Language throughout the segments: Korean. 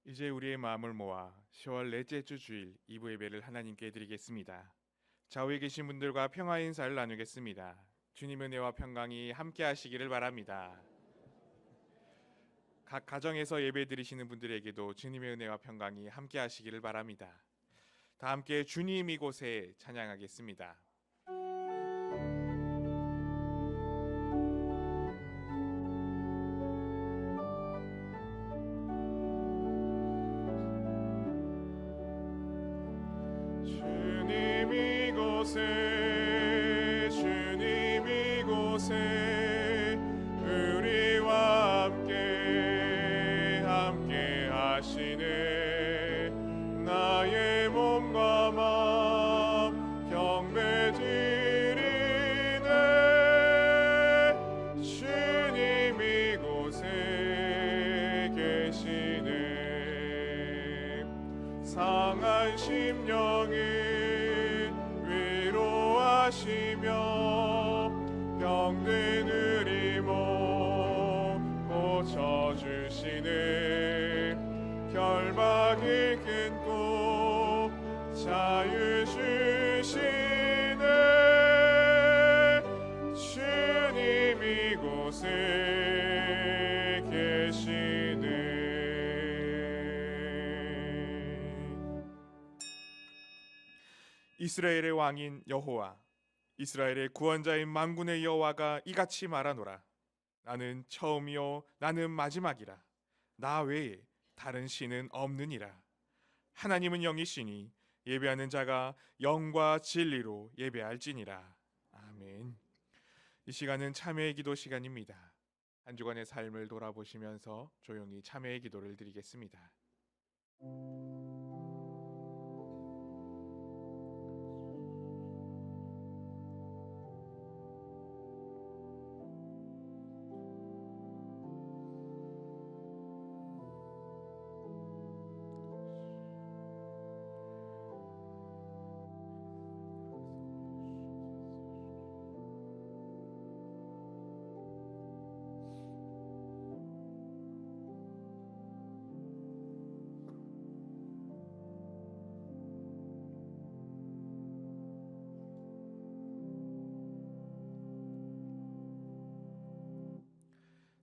이제 우리의 마음을 모아 10월 넷째 주 주일 2부 예배를 하나님께 드리겠습니다. 좌우에 계신 분들과 평화 인사를 나누겠습니다. 주님의 은혜와 평강이 함께 하시기를 바랍니다. 각 가정에서 예배 드리시는 분들에게도 주님의 은혜와 평강이 함께 하시기를 바랍니다. 다 함께 주님 이곳에 찬양하겠습니다. 주님 이곳에 우리와 함께 하시네. 나의 몸과 마음 경배 드리네. 주님 이곳에 계시네. 상한 심령을 위로하시며 병든 우리 몸 고쳐주시네. 결박을 끊고 자유 주시네. 주님 이곳에 계시네. 이스라엘의 왕인 여호와, 이스라엘의 구원자인 만군의 여호와가 이같이 말하노라. 나는 처음이요 나는 마지막이라. 나 외에 다른 신은 없느니라. 하나님은 영이시니 예배하는 자가 영과 진리로 예배할지니라. 아멘. 이 시간은 참회의 기도 시간입니다. 한 주간의 삶을 돌아보시면서 조용히 참회의 기도를 드리겠습니다.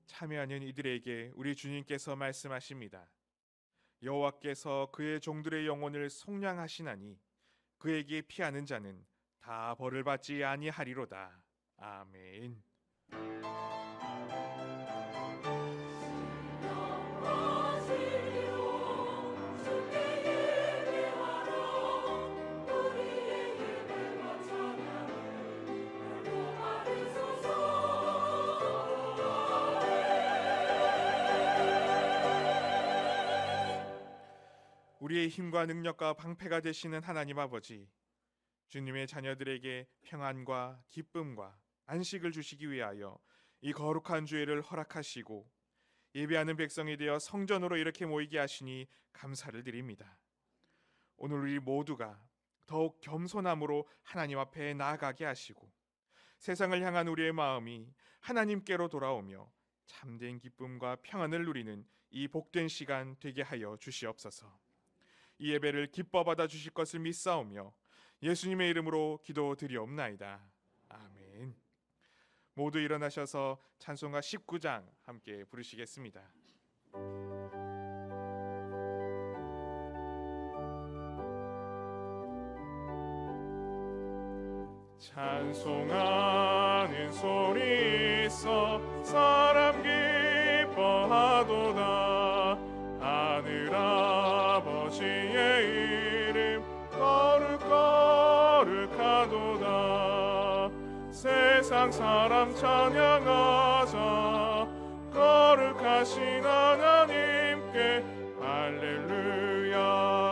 참회하는 이들에게 우리 주님께서 말씀하십니다. 여호와께서 그의 종들의 영혼을 속량하시나니 그에게 피하는 자는 다 벌을 받지 아니하리로다. 아멘. 우리의 힘과 능력과 방패가 되시는 하나님 아버지, 주님의 자녀들에게 평안과 기쁨과 안식을 주시기 위하여 이 거룩한 주일을 허락하시고 예배하는 백성이 되어 성전으로 이렇게 모이게 하시니 감사를 드립니다. 오늘 우리 모두가 더욱 겸손함으로 하나님 앞에 나아가게 하시고 세상을 향한 우리의 마음이 하나님께로 돌아오며 참된 기쁨과 평안을 누리는 이 복된 시간 되게 하여 주시옵소서. 이 예배를 기뻐 받아 주실 것을 믿사오며 예수님의 이름으로 기도드리옵나이다. 아멘. 모두 일어나셔서 찬송가 19장 함께 부르시겠습니다. 찬송하는 소리 있어 사람 기뻐하도다. 하늘 아버지의 이름 거룩거룩하도다. 세상 사람 찬양하자. 거룩하신 하나님께 할렐루야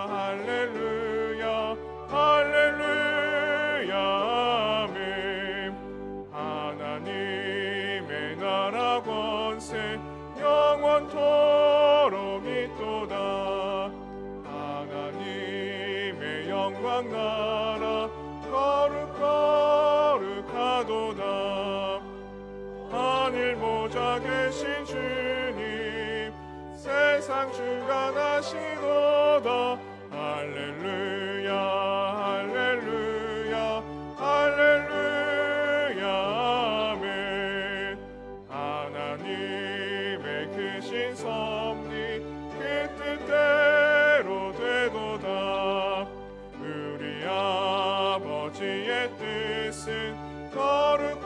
할렐루야 할렐루야 아멘. 하나님의 나라 권세 영원토록 있도다. 하나님의 영광 나라 거룩거룩하도다. 하늘 보좌 계신 주님 세상 주관하시는 하시도다. 할렐루야 할렐루야 할렐루야 아멘. 하나님의 크신 섭리 그 뜻대로 되도다. 우리 아버지의 뜻은 거룩거룩하도다.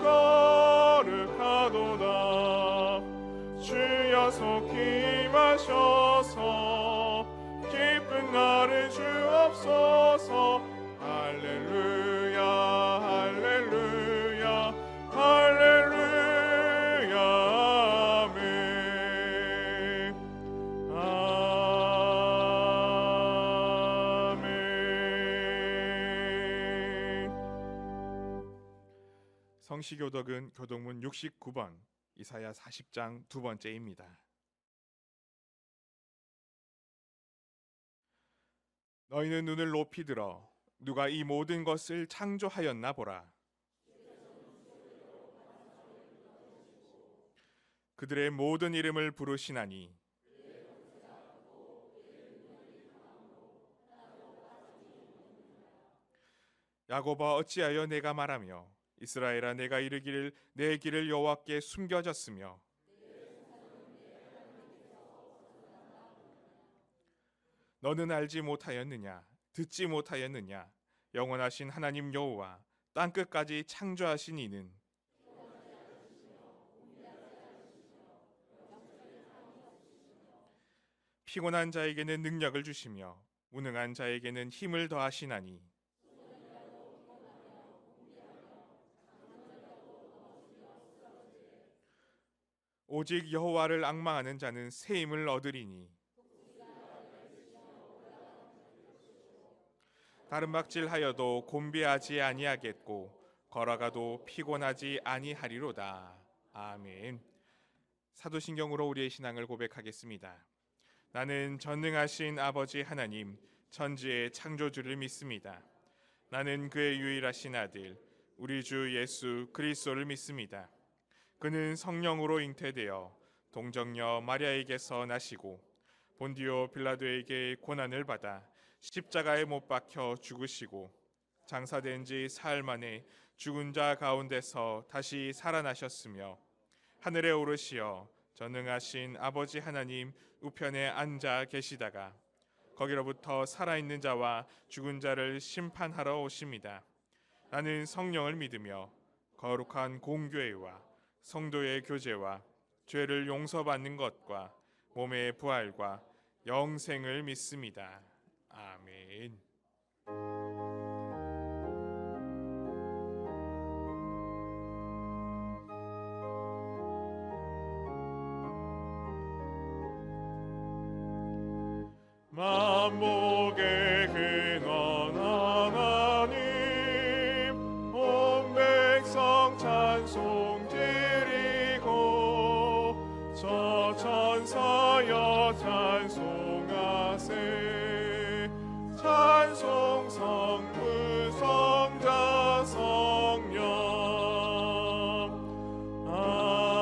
주여 속히 임하셔서 기쁜 날을 주옵소서. 할렐루야 할렐루야 할렐루야 아멘. 아멘. 성시교독은 교독문 69번, 이사야 40장 2번째입니다. 너희는 눈을 높이 들어 누가 이 모든 것을 창조하였나 보라. 그들의 모든 이름을 부르시나니 야곱아 어찌하여 내가 말하며 이스라엘아 내가 이르기를 내 길을 여호와께 숨겨졌으며 너는 알지 못하였느냐 듣지 못하였느냐 영원하신 하나님 여호와 땅끝까지 창조하신 이는 피곤한 자에게는 능력을 주시며 무능한 자에게는 힘을 더하시나니 오직 여호와를 앙망하는 자는 새 힘을 얻으리니 가름박질하여도 곤비하지 아니하겠고 걸어가도 피곤하지 아니하리로다. 아멘. 사도신경으로 우리의 신앙을 고백하겠습니다. 나는 전능하신 아버지 하나님 천지의 창조주를 믿습니다. 나는 그의 유일하신 아들 우리 주 예수 그리스도를 믿습니다. 그는 성령으로 잉태되어 동정녀 마리아에게서 나시고 본디오 빌라도에게 고난을 받아 십자가에 못 박혀 죽으시고 장사된 지 사흘 만에 죽은 자 가운데서 다시 살아나셨으며 하늘에 오르시어 전능하신 아버지 하나님 우편에 앉아 계시다가 거기로부터 살아있는 자와 죽은 자를 심판하러 오십니다. 나는 성령을 믿으며 거룩한 공교회와 성도의 교제와 죄를 용서받는 것과 몸의 부활과 영생을 믿습니다. 아멘. 만복의 근원 하나님 온 백성 찬송 드리고 저 천사여 찬송하세 찬송 성부 성자 성령 아멘.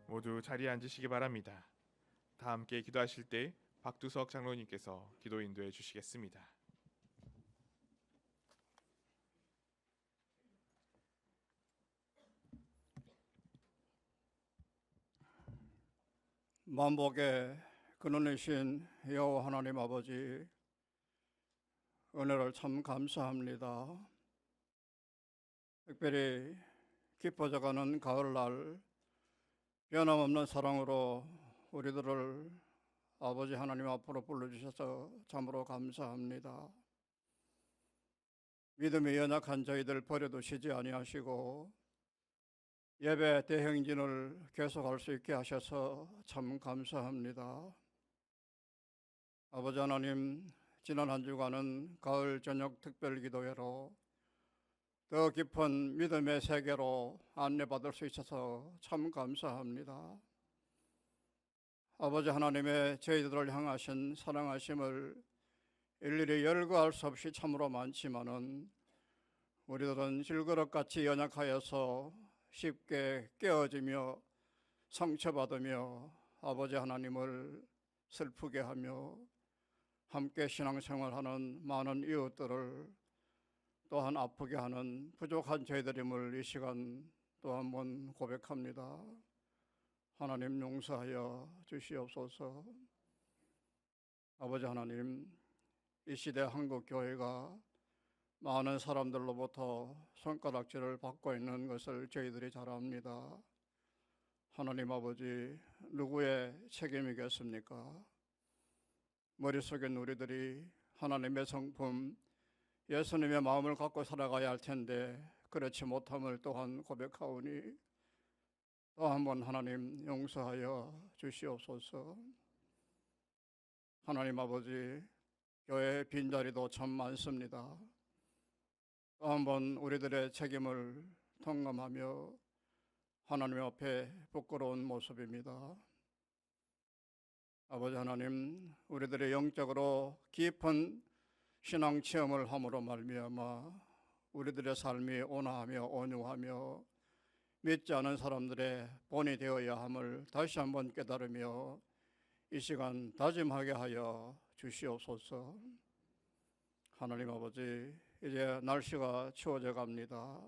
모두 자리에 앉으시기 바랍니다. 다 함께 기도하실 때 박두석 장로님께서 기도 인도해 주시겠습니다. 만복의 근원이신 여호와 하나님 아버지, 은혜를 참 감사합니다. 특별히 깊어져가는 가을날 변함없는 사랑으로 우리들을 아버지 하나님 앞으로 불러주셔서 참으로 감사합니다. 믿음이 연약한 저희들 버려두시지 아니하시고 예배 대행진을 계속할 수 있게 하셔서 참 감사합니다. 아버지 하나님, 지난 한 주간은 가을 저녁 특별기도회로 더 깊은 믿음의 세계로 안내받을 수 있어서 참 감사합니다. 아버지 하나님의 저희들을 향하신 사랑하심을 일일이 열거할 수 없이 참으로 많지만은 우리들은 질그릇같이 연약하여서 쉽게 깨어지며 상처받으며 아버지 하나님을 슬프게 하며 함께 신앙생활하는 많은 이웃들을 또한 아프게 하는 부족한 저희들임을 이 시간 또 한 번 고백합니다. 하나님 용서하여 주시옵소서. 아버지 하나님, 이 시대 한국 교회가 많은 사람들로부터 손가락질을 받고 있는 것을 저희들이 잘 압니다. 하나님 아버지, 누구의 책임이겠습니까? 머릿속엔 우리들이 하나님의 성품, 예수님의 마음을 갖고 살아가야 할 텐데 그렇지 못함을 또한 고백하오니 또 한 번 하나님 용서하여 주시옵소서. 하나님 아버지, 교회 빈자리도 참 많습니다. 또 한 번 우리들의 책임을 통감하며 하나님 앞에 부끄러운 모습입니다. 아버지 하나님, 우리들의 영적으로 깊은 신앙 체험을 함으로 말미암아 우리들의 삶이 온화하며 온유하며 믿지 않은 사람들의 본이 되어야 함을 다시 한번 깨달으며 이 시간 다짐하게 하여 주시옵소서. 하나님 아버지, 이제 날씨가 추워져 갑니다.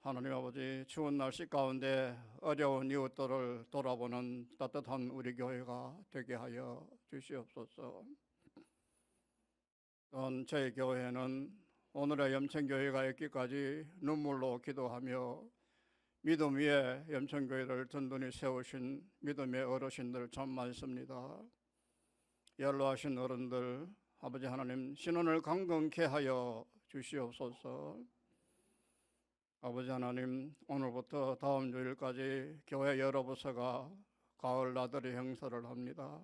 하나님 아버지, 추운 날씨 가운데 어려운 이웃들을 돌아보는 따뜻한 우리 교회가 되게 하여 주시옵소서. 또한 저희 교회는 오늘의 염천교회가 있기까지 눈물로 기도하며 믿음 위에 염천교회를 든든히 세우신 믿음의 어르신들 참 많습니다. 연로하신 어른들, 아버지 하나님 신원을 강건케 하여 주시옵소서. 아버지 하나님, 오늘부터 다음 주일까지 교회 여러 부서가 가을 나들이 행사를 합니다.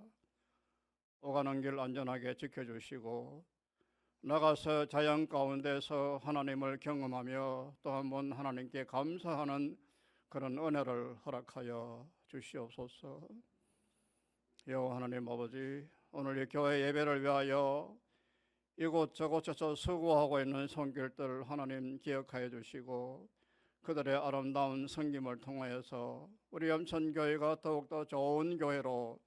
오가는 길 안전하게 지켜주시고 나가서 자연 가운데서 하나님을 경험하며 또 한 번 하나님께 감사하는 그런 은혜를 허락하여 주시옵소서. 여호와 하나님 아버지, 오늘 이 교회 예배를 위하여 이곳저곳에서 수고하고 있는 손길들 하나님 기억하여 주시고 그들의 아름다운 섬김을 통하여서 우리 염천교회가 더욱더 좋은 교회로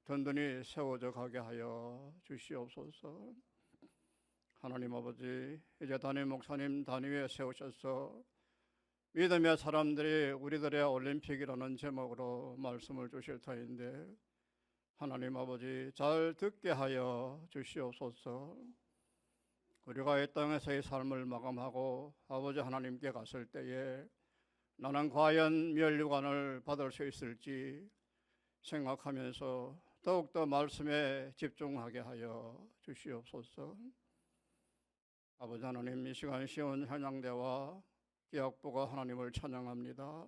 든든히 세워져 가게 하여 주시옵소서. 하나님 아버지, 이제 담임 목사님 단위에 세우셔서 믿음의 사람들이 우리들의 올림픽이라는 제목으로 말씀을 주실 터인데 하나님 아버지 잘 듣게 하여 주시옵소서. 우리가 이 땅에서의 삶을 마감하고 아버지 하나님께 갔을 때에 나는 과연 면류관을 받을 수 있을지 생각하면서 더욱더 말씀에 집중하게 하여 주시옵소서. 아버지 하나님, 이 시간 시온 현양대와 기악부가 하나님을 찬양합니다.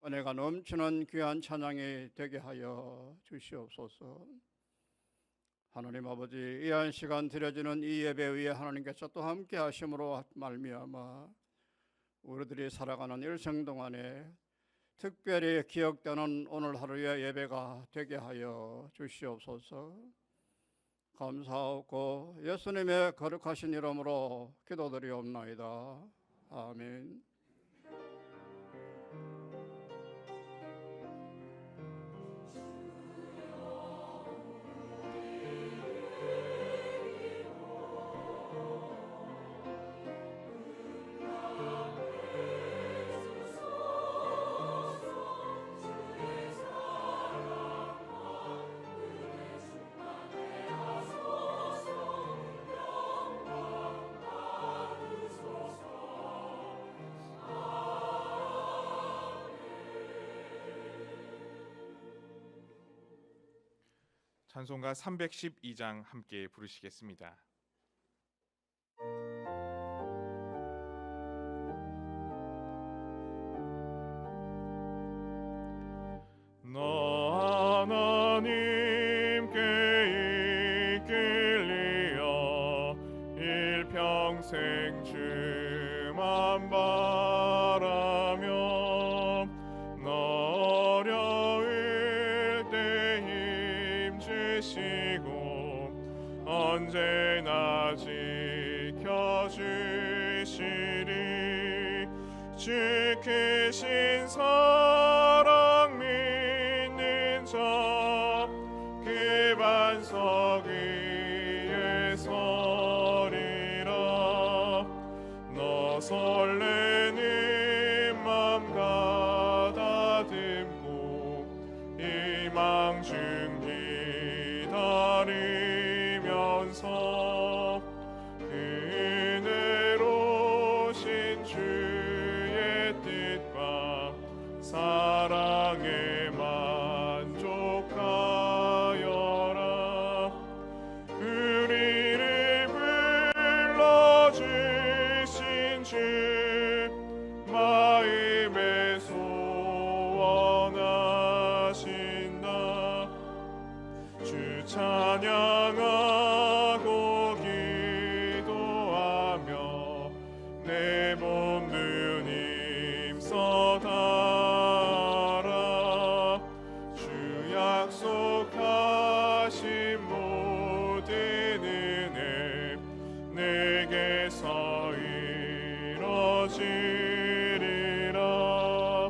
은혜가 넘치는 귀한 찬양이 되게 하여 주시옵소서. 하나님 아버지, 이 한 시간 드려지는 이 예배 위에 하나님께서 또 함께 하심으로 말미암아 우리들이 살아가는 일생 동안에 특별히 기억되는 오늘 하루의 예배가 되게 하여 주시옵소서. 감사하고 예수님의 거룩하신 이름으로 기도드리옵나이다. 아멘. 찬송가 312장 함께 부르시겠습니다. 너 하나님께 이끌리어 일평생 주만 바라며 너 어려울 때 힘주시고 언제나 지켜주시리 주께 신 사랑 믿는 자 그 반석 위에 서리라. 너 설레는 맘 가다듬고 희망 중 기다리면서 그대로신 주의 뜻과 사랑에 만족하여라. 우리를 불러주신 주 마음에 소원하신다. 주 찬양하고 기도하며 내 몸 눈 힘써 다하라. 주 약속하신 모든 은혜 내게서 이뤄지리라.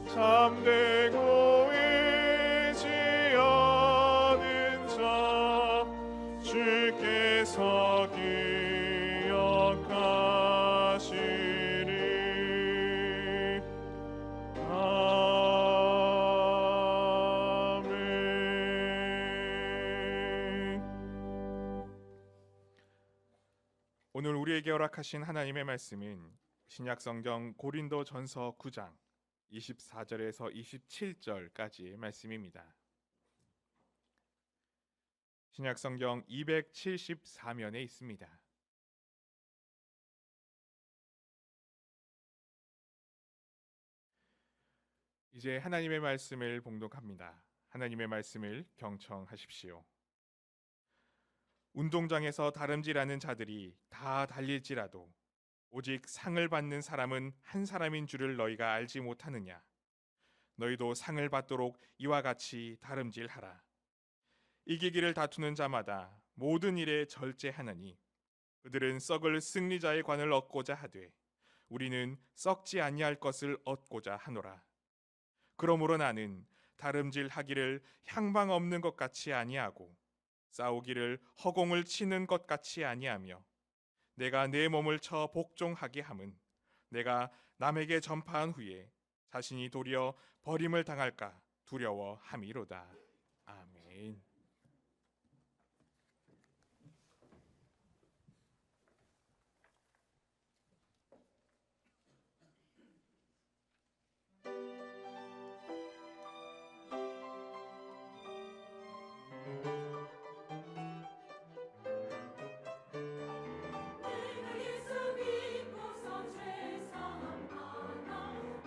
참되고 의지하는 자 주께서 기억하시리. 아멘. 오늘 우리에게 허락하신 하나님의 말씀은 신약성경 고린도전서 9장 24절에서 27절까지의 말씀입니다. 신약성경 274면에 있습니다. 이제 하나님의 말씀을 봉독합니다. 하나님의 말씀을 경청하십시오. 운동장에서 다름질하는 자들이 다 달릴지라도 오직 상을 받는 사람은 한 사람인 줄을 너희가 알지 못하느냐? 너희도 상을 받도록 이와 같이 다름질하라. 이기기를 다투는 자마다 모든 일에 절제하느니 그들은 썩을 승리자의 관을 얻고자 하되 우리는 썩지 아니할 것을 얻고자 하노라. 그러므로 나는 다름질하기를 향방 없는 것 같이 아니하고 싸우기를 허공을 치는 것 같이 아니하며 내가 내 몸을 쳐 복종하게 함은 내가 남에게 전파한 후에 자신이 도리어 버림을 당할까 두려워함이로다. 아멘.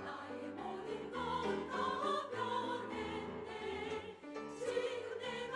나의 모든 것 다 변했네. 지금 내가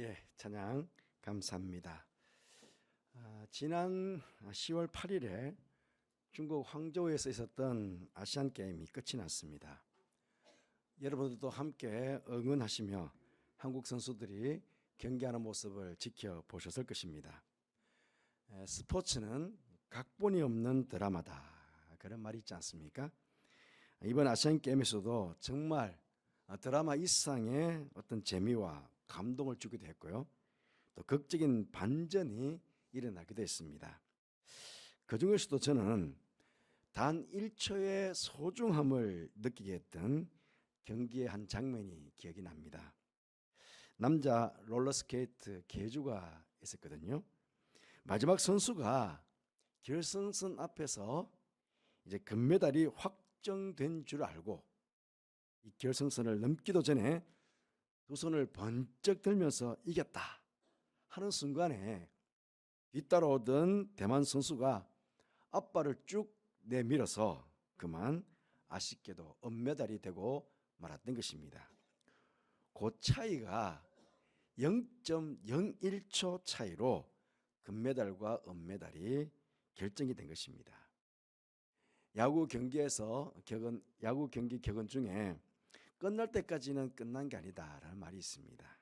예, 찬양 감사합니다. 지난 10월 8일에 중국 황저우에서 있었던 아시안 게임이 끝이 났습니다. 여러분들도 함께 응원하시며 한국 선수들이 경기하는 모습을 지켜보셨을 것입니다. 스포츠는 각본이 없는 드라마다, 그런 말이 있지 않습니까? 이번 아시안 게임에서도 정말 드라마 이상의 어떤 재미와 감동을 주기도 했고요. 또 극적인 반전이 일어나기도 했습니다. 그 중에서도 저는 단 1초의 소중함을 느끼게 했던 경기의 한 장면이 기억이 납니다. 남자 롤러스케이트 계주가 있었거든요. 마지막 선수가 결승선 앞에서 이제 금메달이 확정된 줄 알고 이 결승선을 넘기도 전에 두 손을 번쩍 들면서 이겼다 하는 순간에 뒤따라오던 대만 선수가 앞발을 쭉 내밀어서 그만 아쉽게도 은메달이 되고 말았던 것입니다. 그 차이가 0.01초 차이로 금메달과 은메달이 결정이 된 것입니다. 야구 경기 격언 중에 끝날 때까지는 끝난 게 아니다라는 말이 있습니다.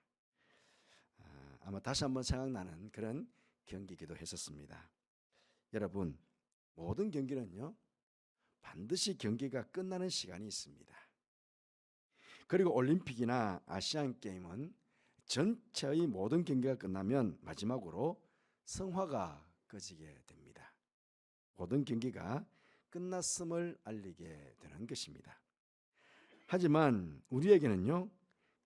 아마 다시 한번 생각나는 그런 경기이기도 했었습니다. 여러분, 모든 경기는요, 반드시 경기가 끝나는 시간이 있습니다. 그리고 올림픽이나 아시안 게임은 전체의 모든 경기가 끝나면 마지막으로 성화가 꺼지게 됩니다. 모든 경기가 끝났음을 알리게 되는 것입니다. 하지만 우리에게는요,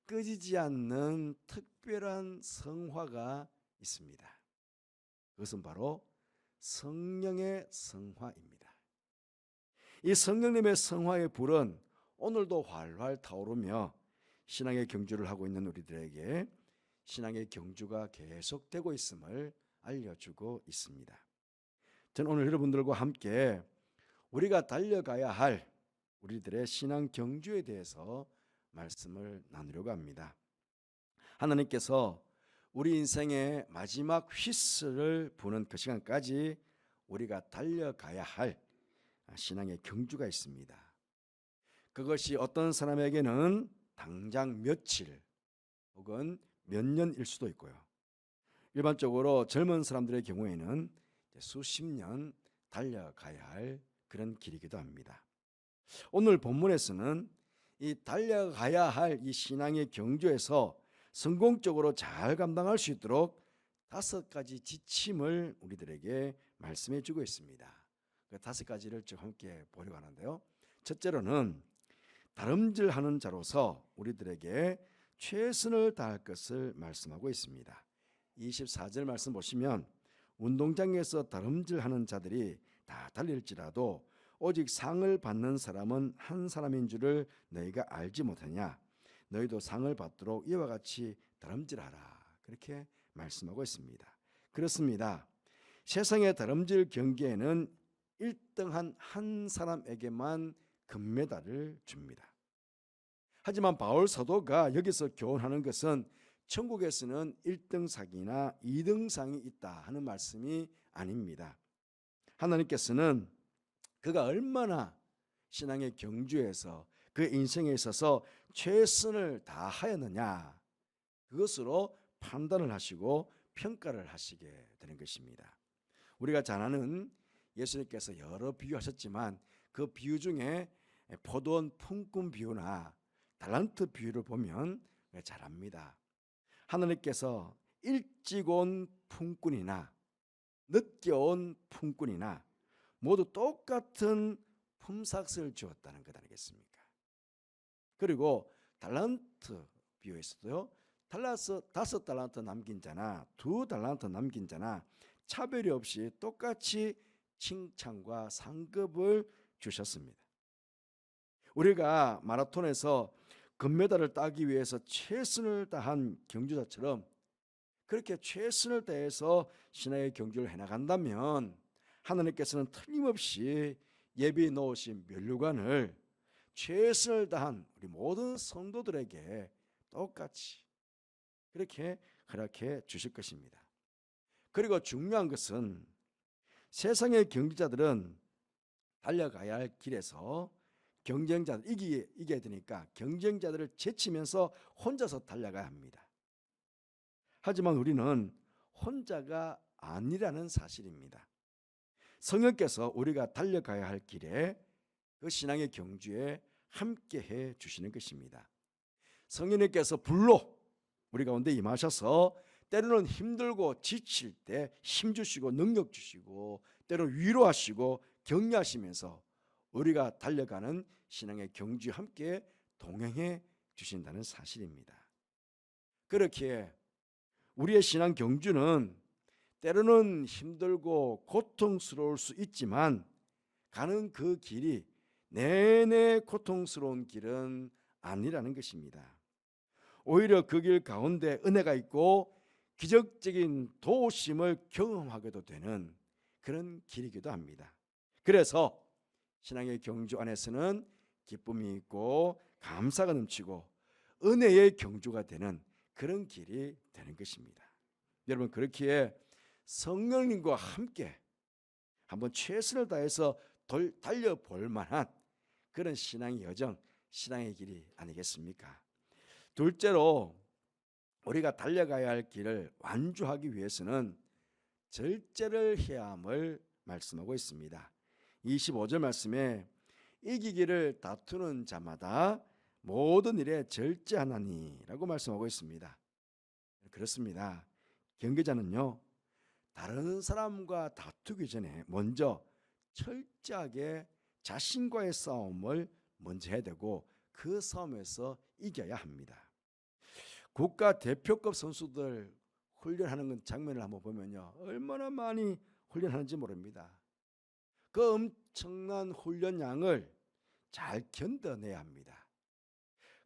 꺼지지 않는 특별한 성화가 있습니다. 그것은 바로 성령의 성화입니다. 이 성령님의 성화의 불은 오늘도 활활 타오르며 신앙의 경주를 하고 있는 우리들에게 신앙의 경주가 계속되고 있음을 알려주고 있습니다. 저는 오늘 여러분들과 함께 우리가 달려가야 할 우리들의 신앙 경주에 대해서 말씀을 나누려고 합니다. 하나님께서 우리 인생의 마지막 휘슬을 부는 그 시간까지 우리가 달려가야 할 신앙의 경주가 있습니다. 그것이 어떤 사람에게는 당장 며칠 혹은 몇 년일 수도 있고요. 일반적으로 젊은 사람들의 경우에는 수십 년 달려가야 할 그런 길이기도 합니다. 오늘 본문에서는 이 달려가야 할 이 신앙의 경주에서 성공적으로 잘 감당할 수 있도록 5가지 지침을 우리들에게 말씀해 주고 있습니다. 그 5가지를 좀 함께 보려고 하는데요. 첫째로는 다름질하는 자로서 우리들에게 최선을 다할 것을 말씀하고 있습니다. 24절 말씀 보시면 운동장에서 다름질하는 자들이 다 달릴지라도 오직 상을 받는 사람은 한 사람인 줄을 너희가 알지 못하냐. 너희도 상을 받도록 이와 같이 다름질하라. 그렇게 말씀하고 있습니다. 그렇습니다. 세상의 다름질 경기에는 1등한 한 사람에게만 금메달을 줍니다. 하지만 바울 사도가 여기서 교훈하는 것은 천국에서는 1등상이나 2등상이 있다 하는 말씀이 아닙니다. 하나님께서는 그가 얼마나 신앙의 경주에서 그 인생에 있어서 최선을 다하였느냐, 그것으로 판단을 하시고 평가를 하시게 되는 것입니다. 우리가 잘 아는 예수님께서 여러 비유하셨지만 그 비유 중에 포도원 품꾼 비유나 달란트 비유를 보면 잘 압니다. 하나님께서 일찍 온 품꾼이나 늦게 온 품꾼이나 모두 똑같은 품삯을 주었다는 것 아니겠습니까? 그리고 달란트 비유에서도요, 5달란트 남긴 자나 2달란트 남긴 자나 차별이 없이 똑같이 칭찬과 상급을 주셨습니다. 우리가 마라톤에서 금메달을 따기 위해서 최선을 다한 경주자처럼 그렇게 최선을 다해서 신앙의 경주를 해나간다면 하나님께서는 틀림없이 예비해 놓으신 면류관을 최선을 다한 우리 모든 성도들에게 똑같이 그렇게 허락해 주실 것입니다. 그리고 중요한 것은 세상의 경제자들은 달려가야 할 길에서 경쟁자들 이겨야 되니까 경쟁자들을 제치면서 혼자서 달려가야 합니다. 하지만 우리는 혼자가 아니라는 사실입니다. 성령께서 우리가 달려가야 할 길에 그 신앙의 경주에 함께해 주시는 것입니다. 성령님께서 불로 우리 가운데 임하셔서 때로는 힘들고 지칠 때 힘 주시고 능력 주시고 때로는 위로하시고 격려하시면서 우리가 달려가는 신앙의 경주에 함께 동행해 주신다는 사실입니다. 그렇기에 우리의 신앙 경주는 때로는 힘들고 고통스러울 수 있지만 가는 그 길이 내내 고통스러운 길은 아니라는 것입니다. 오히려 그 길 가운데 은혜가 있고 기적적인 도우심을 경험하게도 되는 그런 길이기도 합니다. 그래서 신앙의 경주 안에서는 기쁨이 있고 감사가 넘치고 은혜의 경주가 되는 그런 길이 되는 것입니다. 여러분, 그렇기에 성령님과 함께 한번 최선을 다해서 달려볼 만한 그런 신앙의 여정, 신앙의 길이 아니겠습니까? 둘째로 우리가 달려가야 할 길을 완주하기 위해서는 절제를 해야 함을 말씀하고 있습니다. 25절 말씀에 이기기를 다투는 자마다 모든 일에 절제하나니라고 말씀하고 있습니다. 그렇습니다. 경계자는요, 다른 사람과 다투기 전에 먼저 철저하게 자신과의 싸움을 먼저 해야 되고 그 싸움에서 이겨야 합니다. 국가 대표급 선수들 훈련하는 장면을 한번 보면요, 얼마나 많이 훈련하는지 모릅니다. 그 엄청난 훈련량을 잘 견뎌내야 합니다.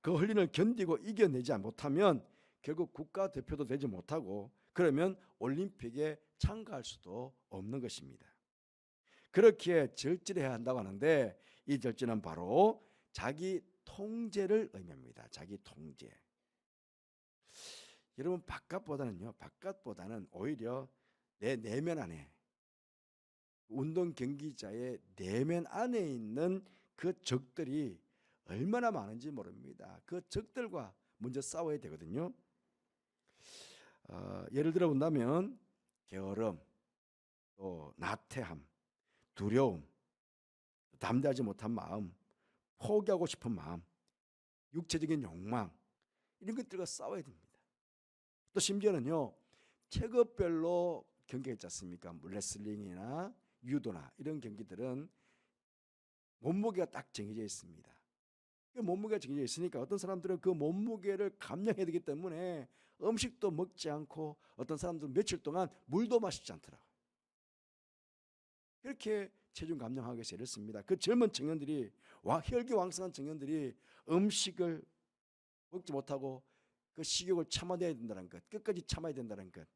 그 훈련을 견디고 이겨내지 못하면 결국 국가대표도 되지 못하고 그러면 올림픽에 참가할 수도 없는 것입니다. 그렇게 절제를 해야 한다고 하는데 이 절제는 바로 자기 통제를 의미합니다. 자기 통제. 여러분, 바깥보다는 오히려 내 내면 안에, 운동 경기자의 내면 안에 있는 그 적들이 얼마나 많은지 모릅니다. 그 적들과 먼저 싸워야 되거든요. 예를 들어 본다면 게으름, 또 나태함, 두려움, 담대하지 못한 마음, 포기하고 싶은 마음, 육체적인 욕망, 이런 것들과 싸워야 됩니다. 또 심지어는요, 체급별로 경기가 있지 않습니까? 레슬링이나 유도나 이런 경기들은 몸무게가 딱 정해져 있습니다. 몸무게가 정해져 있으니까 어떤 사람들은 그 몸무게를 감량해야 되기 때문에 음식도 먹지 않고 어떤 사람들은 며칠 동안 물도 마시지 않더라고요. 그렇게 체중 감량하기 위해서 이렇습니다. 그 젊은 청년들이, 혈기왕성한 청년들이 음식을 먹지 못하고 그 식욕을 참아내야 된다는 것, 끝까지 참아야 된다는 것,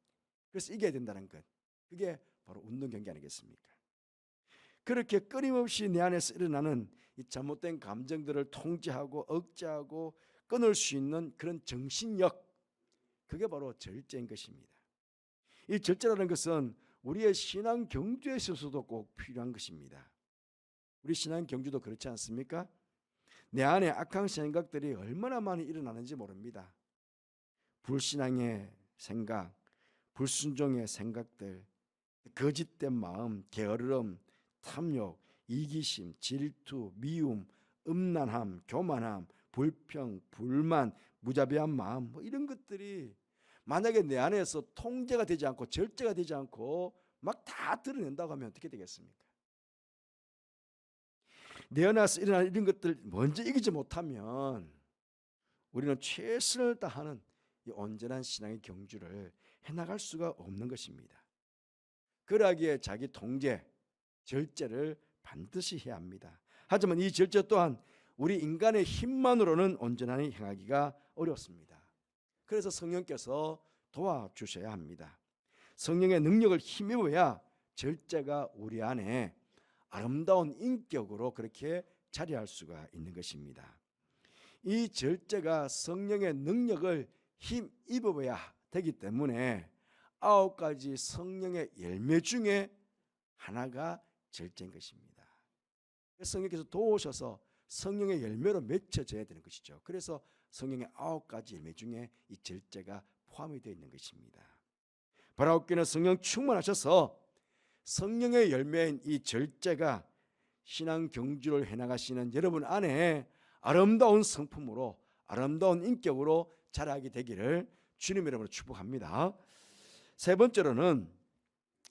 그래서 이겨야 된다는 것, 그게 바로 운동 경기 아니겠습니까? 그렇게 끊임없이 내 안에서 일어나는 이 잘못된 감정들을 통제하고 억제하고 끊을 수 있는 그런 정신력, 그게 바로 절제인 것입니다. 이 절제라는 것은 우리의 신앙 경주에 있어서도 꼭 필요한 것입니다. 우리 신앙 경주도 그렇지 않습니까? 내 안에 악한 생각들이 얼마나 많이 일어나는지 모릅니다. 불신앙의 생각, 불순종의 생각들, 거짓된 마음, 게으름, 탐욕, 이기심, 질투, 미움, 음란함, 교만함, 불평, 불만, 무자비한 마음, 이런 것들이 만약에 내 안에서 통제가 되지 않고 절제가 되지 않고 막 다 드러낸다고 하면 어떻게 되겠습니까? 내 안에서 일어나는 이런 것들 먼저 이기지 못하면 우리는 최선을 다하는 이 온전한 신앙의 경주를 해나갈 수가 없는 것입니다. 그러기에 자기 통제, 절제를 반드시 해야 합니다. 하지만 이 절제 또한 우리 인간의 힘만으로는 온전히 행하기가 어렵습니다. 그래서 성령께서 도와주셔야 합니다. 성령의 능력을 힘입어야 절제가 우리 안에 아름다운 인격으로 그렇게 자리할 수가 있는 것입니다. 이 절제가 성령의 능력을 힘 입어야 되기 때문에 9가지 성령의 열매 중에 하나가 절제인 것입니다. 성령께서 도우셔서 성령의 열매로 맺혀져야 되는 것이죠. 그래서 성령의 9가지 열매 중에 이 절제가 포함이 되어 있는 것입니다. 바라옵기는 성령 충만하셔서 성령의 열매인 이 절제가 신앙 경주를 해나가시는 여러분 안에 아름다운 성품으로 아름다운 인격으로 자라게 되기를 주님의 이름으로 축복합니다. 세 번째로는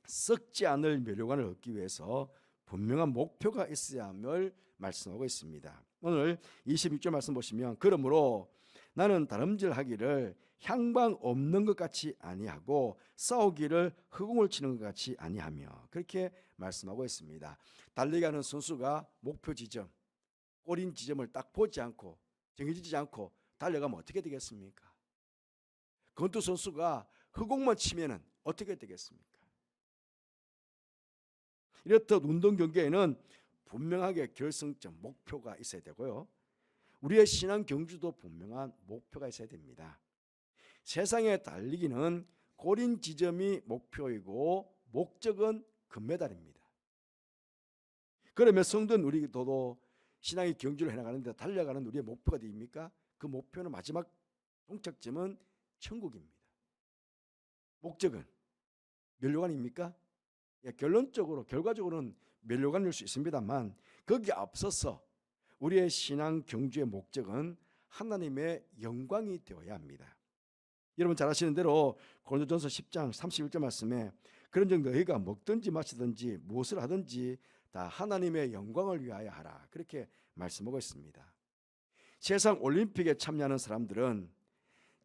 썩지 않을 멸류관을 얻기 위해서 분명한 목표가 있어야 함을 말씀하고 있습니다. 오늘 26절 말씀 보시면 그러므로 나는 다름질하기를 향방 없는 것 같이 아니하고 싸우기를 허공을 치는 것 같이 아니하며 그렇게 말씀하고 있습니다. 달리기 하는 선수가 목표 지점, 꼬린 지점을 딱 보지 않고 정해지지 않고 달려가면 어떻게 되겠습니까? 권투 선수가 허공만 치면은 어떻게 되겠습니까? 이렇듯 운동 경기에는 분명하게 결승점 목표가 있어야 되고요. 우리의 신앙 경주도 분명한 목표가 있어야 됩니다. 세상에 달리기는 고린 지점이 목표이고 목적은 금메달입니다. 그러면 성도는 우리도 신앙의 경주를 해나가는데 달려가는 우리의 목표가 어디입니까? 그 목표는 마지막 종착점은 천국입니다. 목적은 멸류관입니까? 예, 결과적으로는 멸류관일 수 있습니다만 거기에 앞서서 우리의 신앙 경주의 목적은 하나님의 영광이 되어야 합니다. 여러분 잘 아시는 대로 고린도전서 10장 31절 말씀에 그런즉 너희가 먹든지 마시든지 무엇을 하든지 다 하나님의 영광을 위하여 하라 그렇게 말씀하고 있습니다. 세상 올림픽에 참여하는 사람들은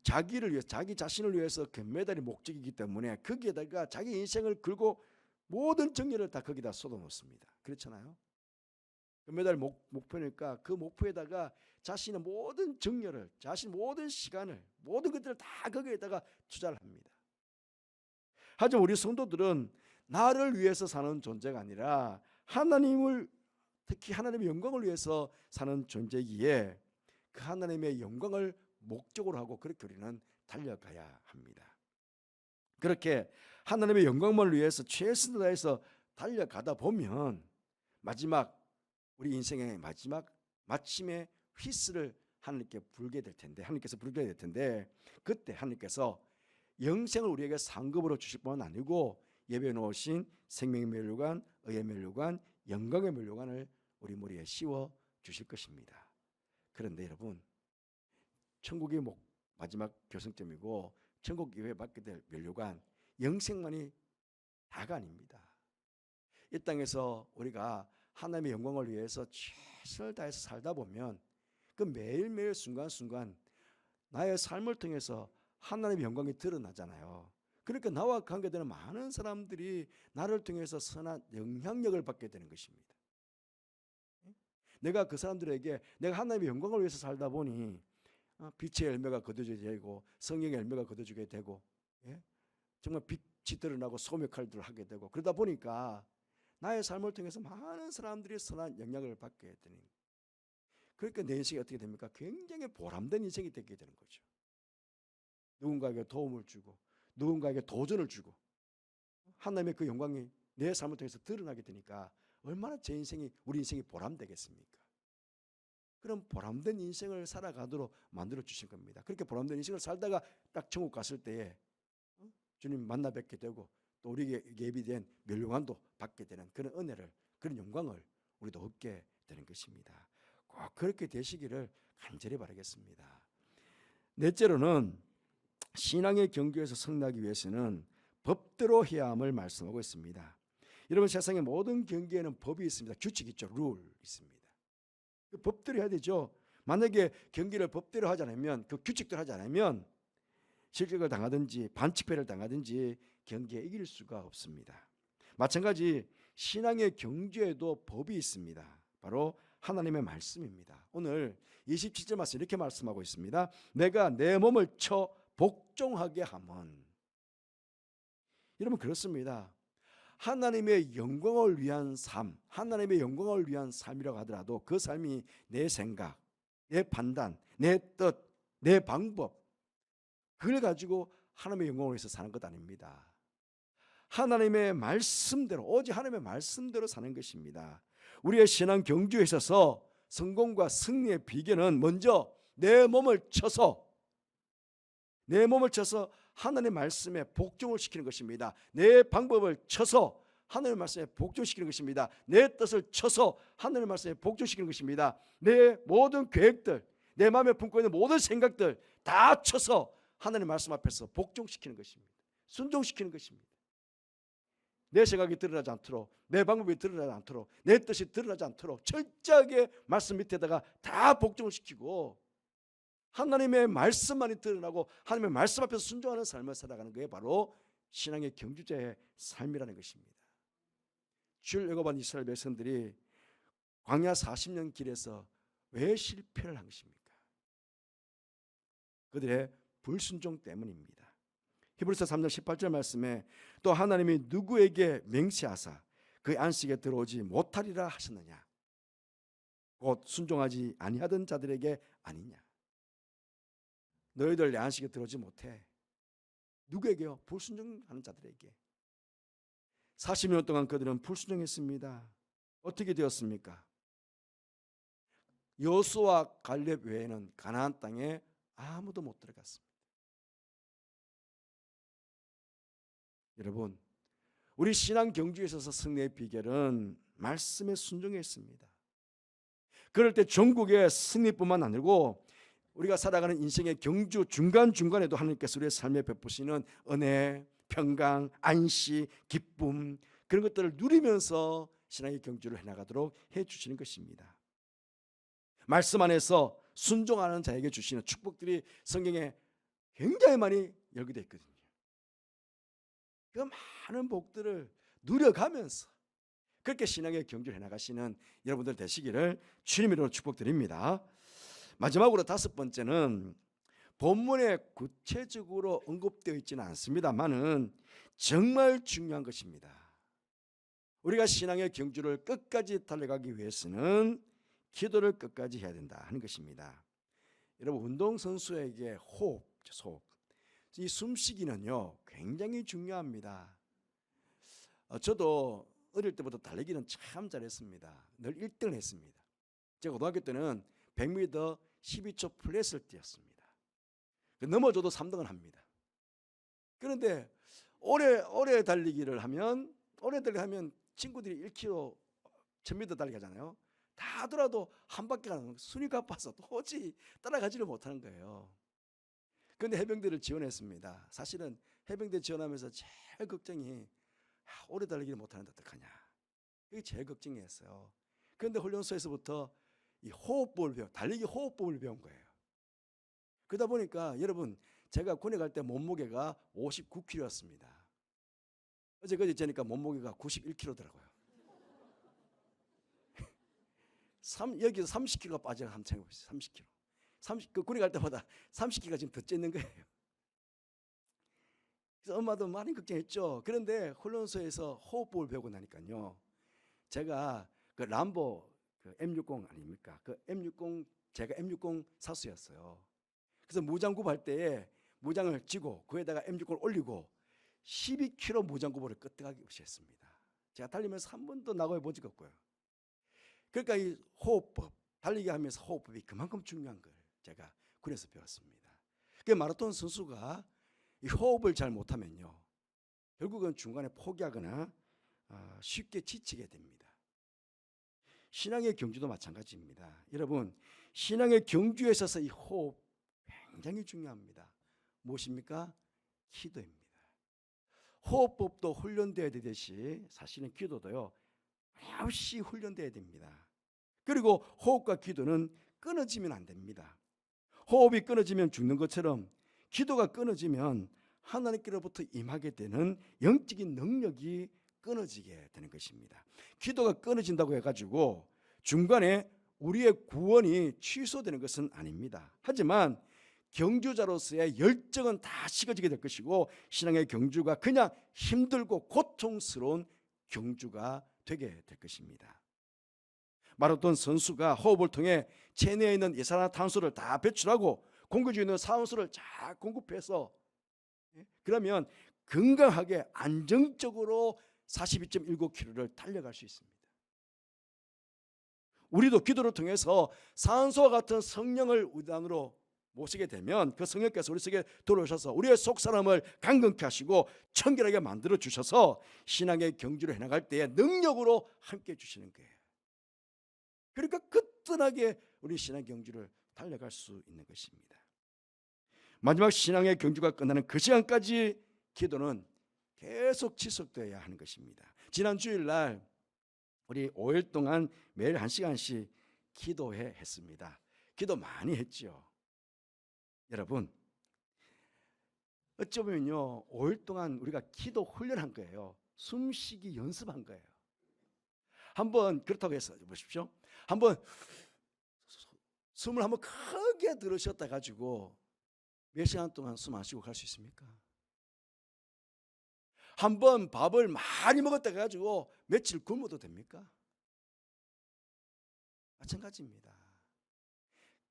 자기를 위해 자기 자신을 위해서 금메달이 목적이기 때문에 거기에다가 자기 인생을 걸고 모든 정열을 다 거기다 쏟아놓습니다. 그렇잖아요. 금메달 목표니까 그 목표에다가 자신의 모든 정열을, 자신 모든 시간을, 모든 것들을 다 거기에다가 투자를 합니다. 하지만 우리 성도들은 나를 위해서 사는 존재가 아니라 하나님을, 특히 하나님의 영광을 위해서 사는 존재이기에 그 하나님의 영광을 목적으로 하고 그렇게 우리는 달려가야 합니다. 그렇게 하나님의 영광만을 위해서 최선을 다해서 달려가다 보면 마지막 우리 인생의 마지막 마침에 휘슬을 하나님께 불게 될 텐데 하나님께서 불게 될 텐데 그때 하나님께서 영생을 우리에게 상급으로 주실 뿐만 아니고 예배해 놓으신 생명의 멸류관, 의의 멸류관, 영광의 멸류관을 우리 머리에 씌워 주실 것입니다. 그런데 여러분 천국이 마지막 결승점이고 천국 이후에 받게 될 멸류관 영생만이 다가 아닙니다. 이 땅에서 우리가 하나님의 영광을 위해서 최선을 다해서 살다 보면 그 매일매일 순간순간 나의 삶을 통해서 하나님의 영광이 드러나잖아요. 그러니까 나와 관계되는 많은 사람들이 나를 통해서 선한 영향력을 받게 되는 것입니다. 내가 그 사람들에게 내가 하나님의 영광을 위해서 살다 보니 빛의 열매가 거둬지게 되고 성령의 열매가 거둬지게 되고 정말 빛이 드러나고 소매 칼들을 하게 되고 그러다 보니까 나의 삶을 통해서 많은 사람들이 선한 영향을 받게 되는 그러니까 내 인생이 어떻게 됩니까? 굉장히 보람된 인생이 되게 되는 거죠. 누군가에게 도움을 주고 누군가에게 도전을 주고 하나님의 그 영광이 내 삶을 통해서 드러나게 되니까 얼마나 제 인생이 우리 인생이 보람되겠습니까? 그럼 보람된 인생을 살아가도록 만들어 주신 겁니다. 그렇게 보람된 인생을 살다가 딱 천국 갔을 때에 주님 만나 뵙게 되고 또 우리에게 예비된 멸류관도 받게 되는 그런 은혜를 그런 영광을 우리도 얻게 되는 것입니다. 꼭 그렇게 되시기를 간절히 바라겠습니다. 넷째로는 신앙의 경주에서 승리하기 위해서는 법대로 해야 함을 말씀하고 있습니다. 여러분 세상의 모든 경기에는 법이 있습니다. 규칙이 있죠. 룰 있습니다. 그 법대로 해야 되죠. 만약에 경기를 법대로 하지 않으면 그 규칙대로 하지 않으면 실격을 당하든지 반칙패를 당하든지 경기에 이길 수가 없습니다. 마찬가지 신앙의 경주에도 법이 있습니다. 바로 하나님의 말씀입니다. 오늘 27절 말씀 이렇게 말씀하고 있습니다. 내가 내 몸을 쳐 복종하게 함은 여러분 그렇습니다. 하나님의 영광을 위한 삶, 하나님의 영광을 위한 삶이라고 하더라도 그 삶이 내 생각, 내 판단, 내 뜻, 내 방법 그걸 가지고 하나님의 영광을 위해서 사는 것 아닙니다. 하나님의 말씀대로, 오직 하나님의 말씀대로 사는 것입니다. 우리의 신앙 경주에 있어서 성공과 승리의 비결은 먼저 내 몸을 쳐서 하나님의 말씀에 복종을 시키는 것입니다. 내 방법을 쳐서 하나님의 말씀에 복종시키는 것입니다. 내 뜻을 쳐서 하나님의 말씀에 복종시키는 것입니다. 내 모든 계획들, 내 마음에 품고 있는 모든 생각들 다 쳐서 하나님의 말씀 앞에서 복종시키는 것입니다. 순종시키는 것입니다. 내 생각이 드러나지 않도록, 내 방법이 드러나지 않도록, 내 뜻이 드러나지 않도록 철저하게 말씀 밑에다가 다 복종을 시키고 하나님의 말씀만이 드러나고 하나님의 말씀 앞에서 순종하는 삶을 살아가는 게 바로 신앙의 경주자의 삶이라는 것입니다. 주를 애굽한 이스라엘 백성들이 광야 40년 길에서 왜 실패를 한 것입니까? 그들의 불순종 때문입니다. 히브리서 3장 18절 말씀에 또 하나님이 누구에게 맹세하사 그 안식에 들어오지 못하리라 하셨느냐? 곧 순종하지 아니하던 자들에게 아니냐? 너희들 내 안식에 들어오지 못해. 누구에게요? 불순종하는 자들에게. 40년 동안 그들은 불순종했습니다. 어떻게 되었습니까? 여호수아와 갈렙 외에는 가나안 땅에 아무도 못 들어갔습니다. 여러분, 우리 신앙 경주에 있어서 승리의 비결은 말씀에 순종했습니다. 그럴 때 전국의 승리뿐만 아니고 우리가 살아가는 인생의 경주 중간중간에도 하나님께서 우리의 삶에 베푸시는 은혜, 평강, 안식, 기쁨 그런 것들을 누리면서 신앙의 경주를 해나가도록 해주시는 것입니다. 말씀 안에서 순종하는 자에게 주시는 축복들이 성경에 굉장히 많이 열거되어 있거든요. 그 많은 복들을 누려가면서 그렇게 신앙의 경주를 해나가시는 여러분들 되시기를 주님 이름으로 축복드립니다. 마지막으로 5번째는 본문에 구체적으로 언급되어 있지는 않습니다만은 정말 중요한 것입니다. 우리가 신앙의 경주를 끝까지 달려가기 위해서는 기도를 끝까지 해야 된다 하는 것입니다. 여러분, 운동선수에게 호흡, 이 숨쉬기는요 굉장히 중요합니다. 저도 어릴 때부터 달리기는 참 잘했습니다. 늘 1등을 했습니다. 제가 고등학교 때는 100m 12초 플랫을 뛰었습니다. 넘어져도 3등을 합니다. 그런데 오래 달리기를 하면 친구들이 1km 1000m 달리기 하잖아요. 다 하더라도 한 바퀴가 순위 가빠서 도저히 따라가지를 못하는 거예요. 그런데 해병대를 지원했습니다. 사실은 해병대 지원하면서 제일 걱정이 오래 달리기를 못하는데 어떡하냐. 이게 제일 걱정이었어요. 그런데 훈련소에서부터 이 호흡법을 달리기 호흡법을 배운 거예요. 그러다 보니까 여러분, 제가 군에 갈 때 몸무게가 59kg였습니다. 어제 재니까 몸무게가 91kg더라고요. 여기서 30kg가 빠져가 한번 생각해보세요. 30kg. 그 군에 갈 때마다 30kg가 지금 더 찌는 거예요. 그래서 엄마도 많이 걱정했죠. 그런데 훈련소에서 호흡법을 배우고 나니까요. 제가 그 람보 그 M60 아닙니까? 그 M60 제가 M60 사수였어요. 그래서 무장구부 할 때에 무장을 쥐고 그에다가 M60을 올리고 12km 무장구부를 끄떡하기 없이 했습니다. 제가 달리면서 한 번도 나고해 본 적 없고요. 그러니까 이 호흡법, 달리기 하면서 호흡법이 그만큼 중요한 걸 제가 군에서 배웠습니다. 그 마라톤 선수가 이 호흡을 잘 못하면요, 결국은 중간에 포기하거나 쉽게 지치게 됩니다. 신앙의 경주도 마찬가지입니다. 여러분, 신앙의 경주에 있어서 이 호흡 굉장히 중요합니다. 무엇입니까? 기도입니다. 호흡법도 훈련되어야 되듯이 사실은 기도도요 없이 훈련되어야 됩니다. 그리고 호흡과 기도는 끊어지면 안 됩니다. 호흡이 끊어지면 죽는 것처럼 기도가 끊어지면 하나님께로부터 임하게 되는 영적인 능력이 끊어지게 되는 것입니다. 기도가 끊어진다고 해가지고 중간에 우리의 구원이 취소되는 것은 아닙니다. 하지만 경주자로서의 열정은 다 식어지게 될 것이고 신앙의 경주가 그냥 힘들고 고통스러운 경주가 되게 될 것입니다. 마라톤 선수가 호흡을 통해 체내에 있는 이산화탄소를 다 배출하고 공급주 있는 산소를 잘 공급해서 그러면 건강하게 안정적으로 42.19km를 달려갈 수 있습니다. 우리도 기도를 통해서 산소와 같은 성령을 우리 안으로 모시게 되면 그 성령께서 우리 속에 들어오셔서 우리의 속사람을 강건케 하시고 청결하게 만들어 주셔서 신앙의 경주를 해나갈 때에 능력으로 함께 해주시는 거예요. 그러니까 끈끈하게 우리 신앙 경주를 달려갈 수 있는 것입니다. 마지막 신앙의 경주가 끝나는 그 시간까지 기도는 계속 지속되어야 하는 것입니다. 지난 주일날 우리 5일 동안 매일 1시간씩 기도회 했습니다. 기도 많이 했죠. 여러분, 어쩌면요 5일 동안 우리가 기도 훈련한 거예요. 숨쉬기 연습한 거예요. 한번 그렇다고 해서 보십시오. 한번 숨을 한번 크게 들으셨다 가지고 몇 시간 동안 숨 안 쉬고 갈 수 있습니까? 한번 밥을 많이 먹었다 가지고 며칠 굶어도 됩니까? 마찬가지입니다.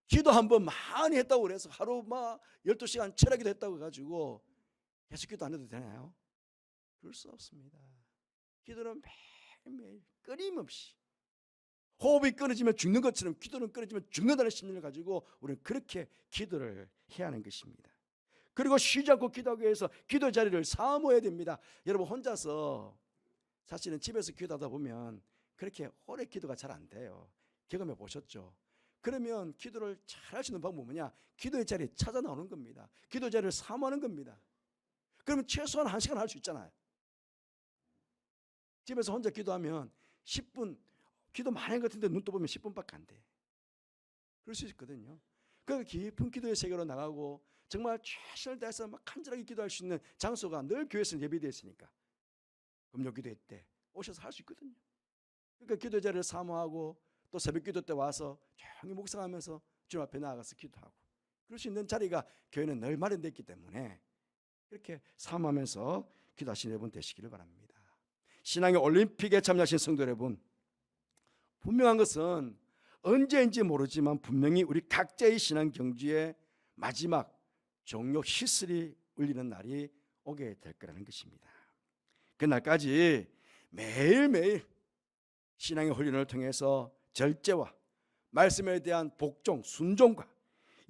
기도 한번 많이 했다고 그래서 하루 막 12시간 철학기도 했다고 가지고 계속 기도 안 해도 되나요? 그럴 수 없습니다. 기도는 매일매일 끊임없이 호흡이 끊어지면 죽는 것처럼 기도는 끊어지면 죽는다는 심리를 가지고 우리는 그렇게 기도를 해야 하는 것입니다. 그리고 쉬지 않고 기도하기 위해서 기도 자리를 사모해야 됩니다. 여러분 혼자서 사실은 집에서 기도하다 보면 그렇게 오래 기도가 잘 안 돼요. 경험해 보셨죠? 그러면 기도를 잘 할 수 있는 방법은 뭐냐? 기도의 자리에 찾아 나오는 겁니다. 기도 자리를 사모하는 겁니다. 그러면 최소한 1시간 할 수 있잖아요. 집에서 혼자 기도하면 10분 기도 많이 한 것 같은데 눈 떠보면 10분밖에 안 돼. 그럴 수 있거든요. 그러니까 깊은 기도의 세계로 나가고 정말 최선을 다해서 막 간절하게 기도할 수 있는 장소가 늘 교회에서 예비되어 있으니까 금요 기도회 때 오셔서 할 수 있거든요. 그러니까 기도 자리를 사모하고 또 새벽 기도 때 와서 조용히 묵상하면서 주님 앞에 나아가서 기도하고 그럴 수 있는 자리가 교회는 늘 마련되어 있기 때문에 그렇게 사모하면서 기도하시는 여러분 되시기를 바랍니다. 신앙의 올림픽에 참여하신 성도 여러분, 분명한 것은 언제인지 모르지만 분명히 우리 각자의 신앙 경주의 마지막 종료 히슬이 울리는 날이 오게 될 거라는 것입니다. 그날까지 매일매일 신앙의 훈련을 통해서 절제와 말씀에 대한 복종, 순종과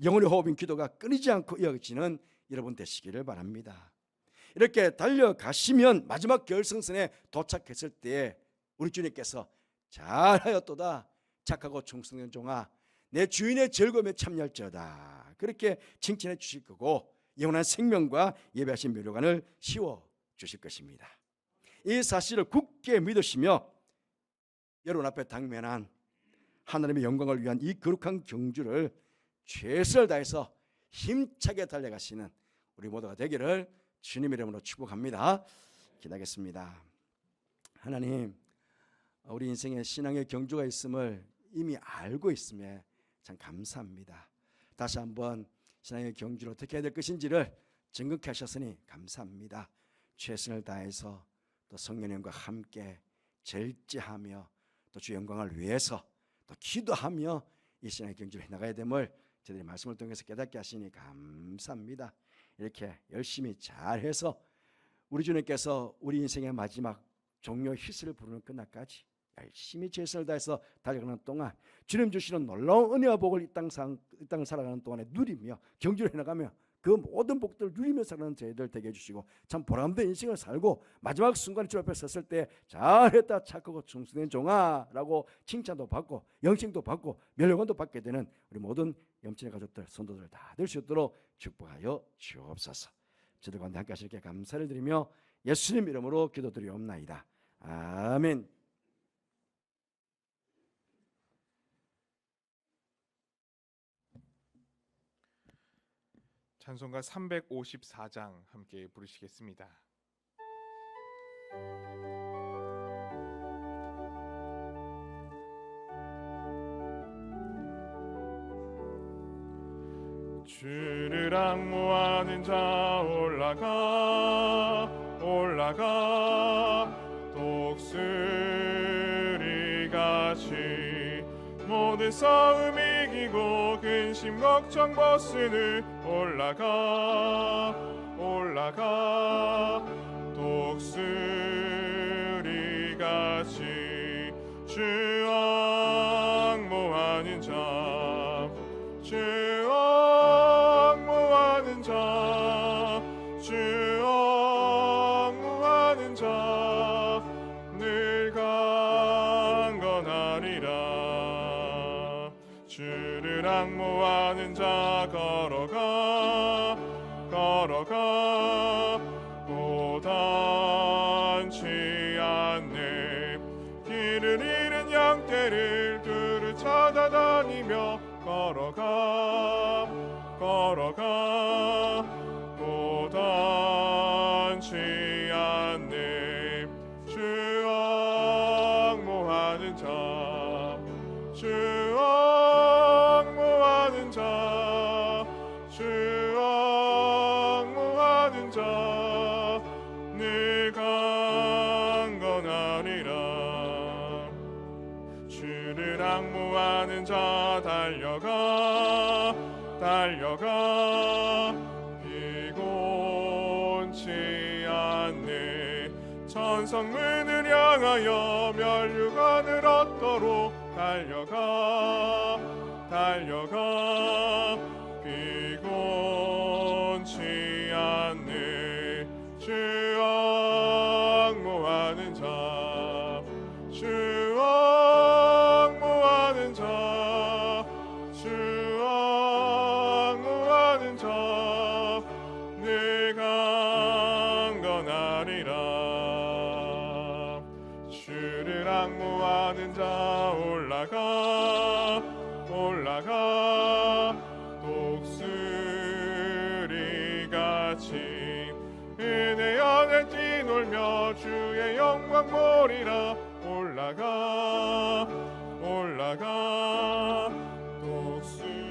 영혼의 호흡인 기도가 끊이지 않고 이어지는 여러분 되시기를 바랍니다. 이렇게 달려가시면 마지막 결승선에 도착했을 때 우리 주님께서 잘하였도다 착하고 충성된 종아 내 주인의 즐거움에 참여할지어다 그렇게 칭찬해 주실 거고 영원한 생명과 예배하신 묘료관을 씌워 주실 것입니다. 이 사실을 굳게 믿으시며 여러분 앞에 당면한 하나님의 영광을 위한 이 거룩한 경주를 최선을 다해서 힘차게 달려가시는 우리 모두가 되기를 주님의 이름으로 축복합니다. 기도하겠습니다. 하나님, 우리 인생에 신앙의 경주가 있음을 이미 알고 있음에 참 감사합니다. 다시 한번 신앙의 경주를 어떻게 해야 될 것인지를 증거케 하셨으니 감사합니다. 최선을 다해서 또 성령님과 함께 절제하며 또 주 영광을 위해서 또 기도하며 이 신앙의 경주를 해나가야 됨을 저희들이 말씀을 통해서 깨닫게 하시니 감사합니다. 이렇게 열심히 잘해서 우리 주님께서 우리 인생의 마지막 종료 히스를 부르는 그날까지 열심히 최선을 다해서 달려가는 동안 주님 주시는 놀라운 은혜와 복을 이 땅을 살아가는 동안에 누리며 경주를 해나가며 그 모든 복들을 누리며 살아가는 저희들 되게 해주시고 참 보람된 인생을 살고 마지막 순간에 주 앞에 섰을 때 잘했다 착하고 충성된 종아 라고 칭찬도 받고 영칭도 받고 멸류관도 받게 되는 우리 모든 염친의 가족들 성도들 다 될 수 있도록 축복하여 주옵소서. 저들 가운데 함께 하실게 감사를 드리며 예수님 이름으로 기도드리옵나이다. 아멘. 찬송가 354장 함께 부르시겠습니다. 주를 앙모하는 자 올라가 독수리같이 모든 모든 싸움 이기고 근심 걱정 벗으니 올라가 독수리같이 주 앙모하는 자 늘 강건하리라. 주를 앙모하는 자 걸어가 고단치 않네. 길을 잃은 양떼를 두루 찾아다니며 걸어가 고단치 않네. 주 앙모하는 자 늘 강건하리라. 주를 앙모하는 자 달려가 피곤치 않네. 천성문을 향하여 멸류관을 얻도록 달려가 피곤치 않네. 주 앙모하는 자 늘 강건하리라. 주를 앙모하는 자 올라가 독수리같이 은혜 안에 뛰놀며 주의 영광 보리라. 올라가 독수리같이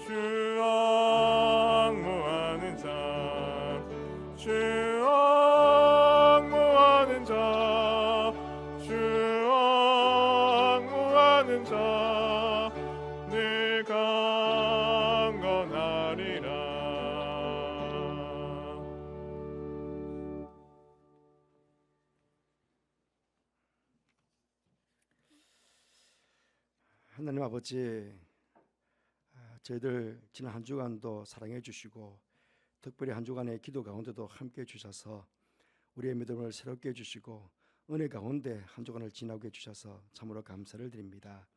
주 앙모하는 자 늘 강건하리라. 하나님 아버지, 저희들 지난 한 주간도 사랑해 주시고 특별히 한 주간의 기도 가운데도 함께 해주셔서 우리의 믿음을 새롭게 해주시고 은혜 가운데 한 주간을 지나게 해주셔서 참으로 감사를 드립니다.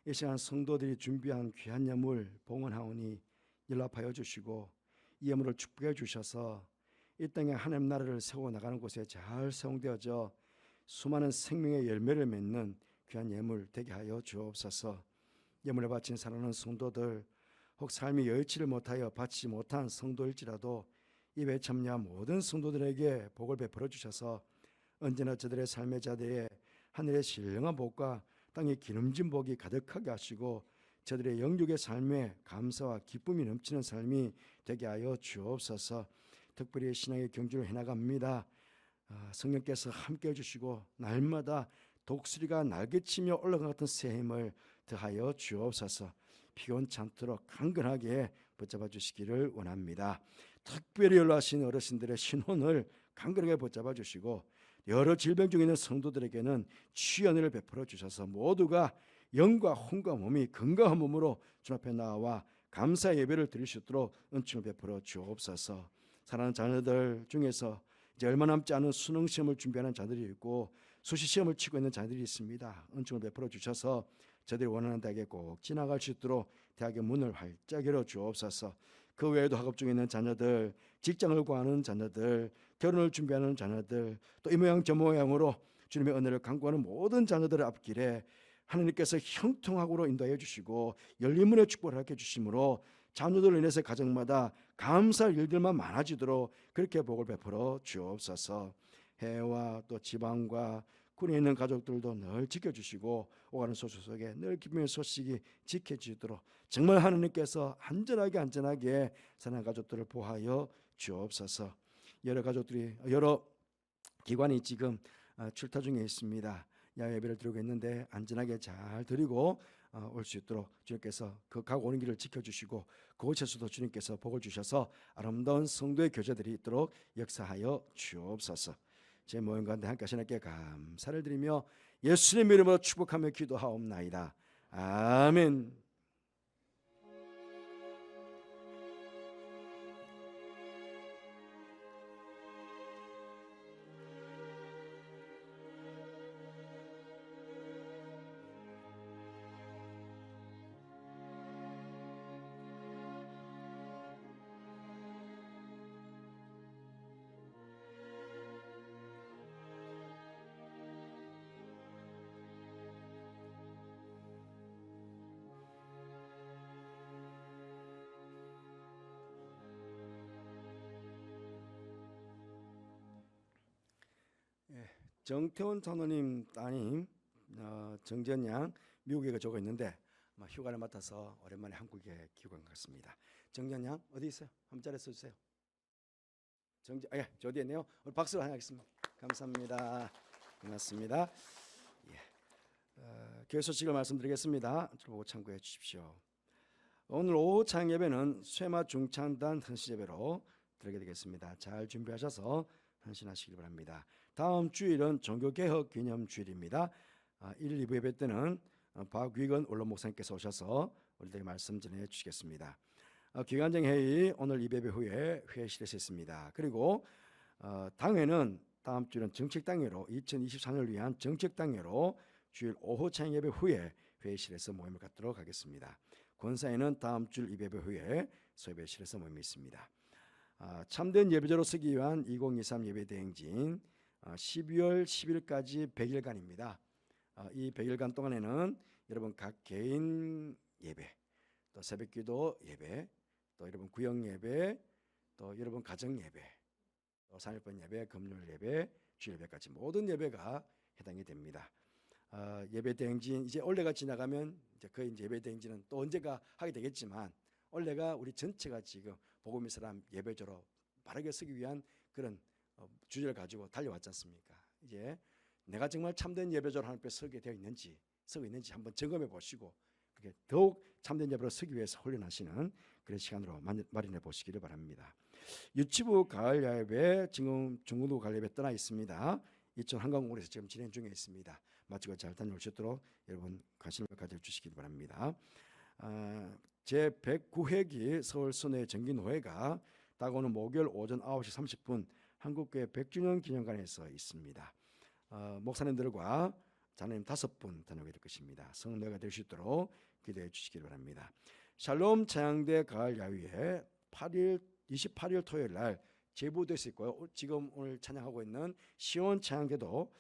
이 시간 성도들이 준비한 귀한 예물 봉헌하오니 연락하여 주시고 이 예물을 축복해 주셔서 이 땅에 하나님 나라를 세워나가는 곳에 잘 사용되어져 수많은 생명의 열매를 맺는 귀한 예물 되게 하여 주옵소서. 예물을 바친 사랑하는 성도들, 혹 삶이 여의치를 못하여 바치지 못한 성도일지라도 입에 참여한 모든 성도들에게 복을 베풀어 주셔서 언제나 저들의 삶의 자리에 하늘의 신령한 복과 땅의 기름진 복이 가득하게 하시고 저들의 영육의 삶에 감사와 기쁨이 넘치는 삶이 되게 하여 주옵소서. 특별히 신앙의 경주를 해나갑니다. 성령께서 함께 해주시고 날마다 독수리가 날개치며 올라간 같은 새 힘을 더하여 주옵소서. 피곤치 않도록 강건하게 붙잡아 주시기를 원합니다. 특별히 연로하신 어르신들의 신혼을 강건하게 붙잡아 주시고 여러 질병 중에 있는 성도들에게는 치유를 베풀어 주셔서 모두가 영과 혼과 몸이 건강한 몸으로 주 앞에 나와 감사 예배를 드릴 수 있도록 은총을 베풀어 주옵소서. 사랑하는 자녀들 중에서 이제 얼마 남지 않은 수능 시험을 준비하는 자들이 있고 수시 시험을 치고 있는 자들이 있습니다. 은총을 베풀어 주셔서 저들이 원하는 대학에 꼭 지나갈 수 있도록 대학의 문을 활짝 열어 주옵소서. 그 외에도 학업 중에 있는 자녀들, 직장을 구하는 자녀들, 결혼을 준비하는 자녀들, 또 이 모양 저 모양으로 주님의 은혜를 간구하는 모든 자녀들의 앞길에 하나님께서 형통하고로 인도해 주시고 열린 문의 축복을 허락해 주심으로 자녀들로 인해서 가정마다 감사할 일들만 많아지도록 그렇게 복을 베풀어 주옵소서. 해외와 또 지방과 군에 있는 가족들도 늘 지켜주시고 오가는 소식 속에 늘 기쁨의 소식이 지켜지도록 정말 하나님께서 안전하게 사는 가족들을 보호하여 주옵소서. 여러 가족들이 여러 기관이 지금 출타 중에 있습니다. 야외 예배를 드리고 있는데 안전하게 잘 드리고 올 수 있도록 주님께서 그 가고 오는 길을 지켜주시고 그곳에서도 주님께서 복을 주셔서 아름다운 성도의 교제들이 있도록 역사하여 주옵소서. 제 모임 가운데 함께 하시나께 감사를 드리며 예수님 이름으로 축복하며 기도하옵나이다. 아멘. 정태원 장로님 따님 정전 양 미국에 가지고 있는데 휴가를 맡아서 오랜만에 한국에 귀국한 것 같습니다. 정전 양 어디 있어요? 한번 자리에 서주세요. 저 뒤에 있네요. 오늘 박수로 하겠습니다. 감사합니다. 고맙습니다. 교회 소식을 말씀드리겠습니다. 보고 참고해 주십시오. 오늘 오후 찬양 예배는 쇠마 중창단 헌신 예배로 드리게 되겠습니다. 잘 준비하셔서 헌신하시기 바랍니다. 다음 주일은 종교개혁 기념 주일입니다. 1, 2부 예배 때는 박위건 원로 목사님께서 오셔서 우리들에게 말씀 전해 주시겠습니다. 기간정 회의 오늘 예배 후에 회의실에서 있습니다. 그리고 당회는 다음 주는 정책당회로 2024년을 위한 정책당회로 주일 오후 찬양 예배 후에 회의실에서 모임을 갖도록 하겠습니다. 권사회는 다음 주일 예배 후에 소예배실에서 모임이 있습니다. 참된 예배자로 서기 위한 2023 예배 대행진 12월 10일까지 100일간입니다. 이 100일간 동안에는 여러분 각 개인 예배, 또 새벽기도 예배, 또 여러분 구역 예배, 또 여러분 가정 예배, 또 3일번 예배, 금요일 예배, 주일 예배까지 모든 예배가 해당이 됩니다. 예배 대행진 이제 올해가 지나가면 이제 거의 이제 예배 대행진은 또 언제가 하게 되겠지만 올해가 우리 전체가 지금 복음의 사람 예배자로 바르게 서기 위한 그런 주제를 가지고 달려왔지 않습니까? 이제 내가 정말 참된 예배자로 하나님 앞에 서게 되어 있는지 서고 있는지 한번 점검해 보시고 그게 더욱 참된 예배로 서기 위해서 훈련하시는 그런 시간으로 마련해 보시기를 바랍니다. 유치부 가을 야외 지금 중고등부 가을 예배 떠나 있습니다. 이천 한강공원에서 지금 진행 중에 있습니다. 마치고 잘 다녀올 수 있도록 여러분 관심을 가져주시기 바랍니다. 제 109회기 서울 순회 정기노회가 다가오는 목요일 오전 9시 30분 한국교회 100주년 기념관에서 있습니다. 목사님들과 자녀님 5분 다녀오게 될 것입니다. 성례가 될 수 있도록 기도해 주시기 바랍니다. 샬롬 찬양대 가을 야유회 28일 토요일 날 제보될 수 있고요. 지금 오늘 찬양하고 있는 시온 찬양대도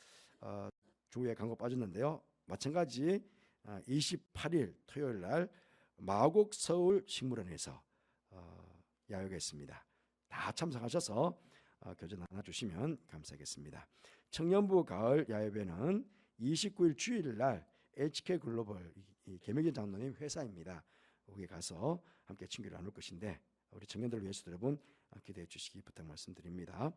주에 광고 빠졌는데요. 마찬가지 28일 토요일 날 마곡 서울 식물원에서 야유가 있습니다. 다 참석하셔서 교제 나눠주시면 감사하겠습니다. 청년부 가을 야유회는 29일 주일 날 HK 글로벌 개명진 장로님 회사입니다. 거기 가서 함께 친교를 나눌 것인데 우리 청년들을 위해서 여러분 기대해 주시기 부탁 말씀드립니다.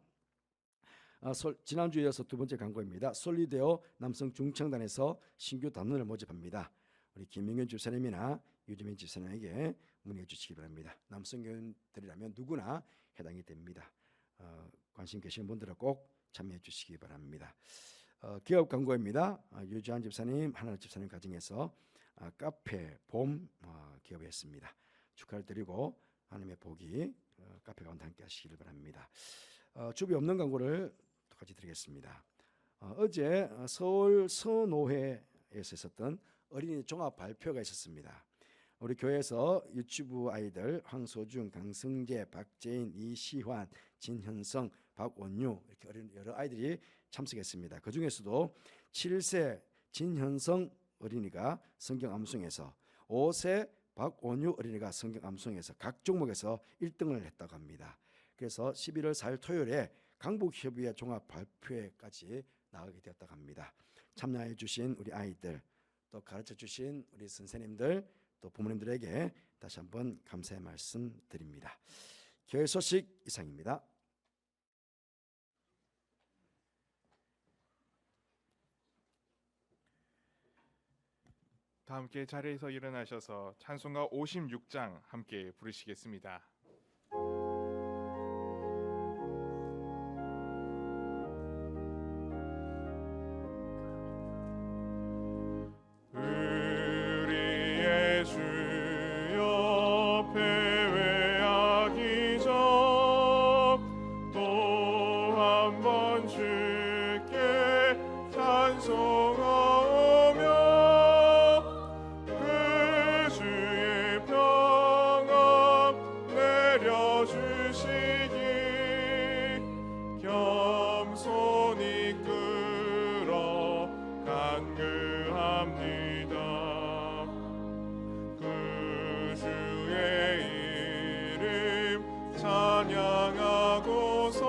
지난주에 이어서 두 번째 광고입니다. 솔리데오 남성 중창단에서 신규 단원을 모집합니다. 우리 김명현 집사님이나 유지민 집사님에게 문의해 주시기 바랍니다. 남성 교인들이라면 누구나 해당이 됩니다. 관심 계시는 분들은 꼭 참여해 주시기 바랍니다. 기업 광고입니다. 유지한 집사님, 하나님 집사님 가정에서 카페 봄 기업했습니다. 축하를 드리고 하나님의 복이 카페 가운데 함께 하시기를 바랍니다. 주비 없는 광고를 똑같이 드리겠습니다. 어제 서울 서노회에서 있었던 어린이 종합 발표가 있었습니다. 우리 교회에서 유치부 아이들 황소중, 강승재, 박재인, 이시환, 진현성, 박원유 이렇게 여러 아이들이 참석했습니다. 그 중에서도 7세 진현성 어린이가 성경 암송에서 5세 박원유 어린이가 성경 암송에서 각 종목에서 1등을 했다고 합니다. 그래서 11월 4일 토요일에 강북협의회 종합 발표회까지 나가게 되었다고 합니다. 참여해 주신 우리 아이들 또 가르쳐 주신 우리 선생님들 또 부모님들에게 다시 한번 감사의 말씀 드립니다. 교회 소식 이상입니다. 다 함께 자리에서 일어나셔서 찬송가 56장 함께 부르시겠습니다. 우리의 주 옆에 외하기 전 또 한 번 주께 찬송하오며 그 주의 평안 내려주시기 겸손히 끌어 간구합니다. 그 주의 이름 찬양하고서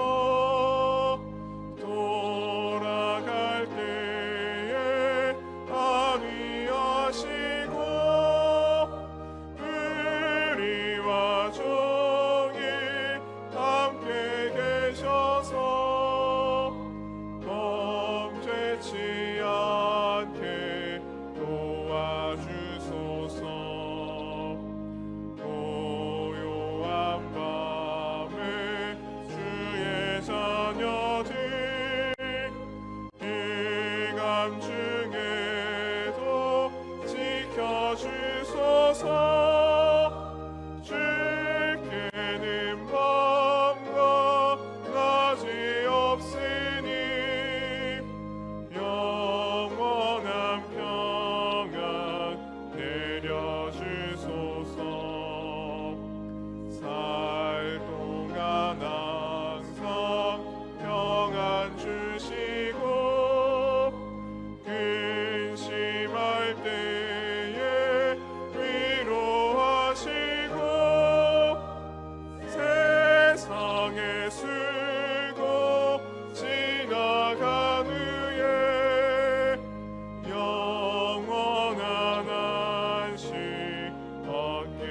돌아갈 때에 안위하시고 우리와 종일 함께 계셔서 범죄치 않게 도와주소서. 고요한 밤에 주의 자녀들 일감 중에도 지켜주소서. 주께는 밤과 낮이 없으니 영원한 평안 내려주소서. 살 동안 항상 평안 주시고 근심할 때에 위로하시고 세상의 수고 지나간 후에 영원한 안식 얻게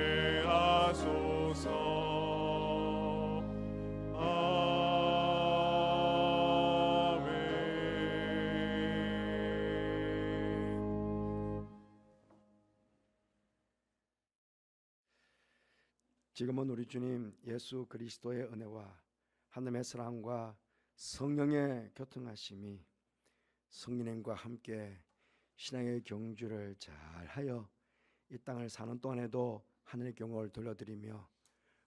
하소서. 아멘. 지금은 우리 주님 예수 그리스도의 은혜와 하나님의 사랑과 성령의 교통하심이 성령님과 함께 신앙의 경주를 잘하여 이 땅을 사는 동안에도 하늘의 경호를 돌려드리며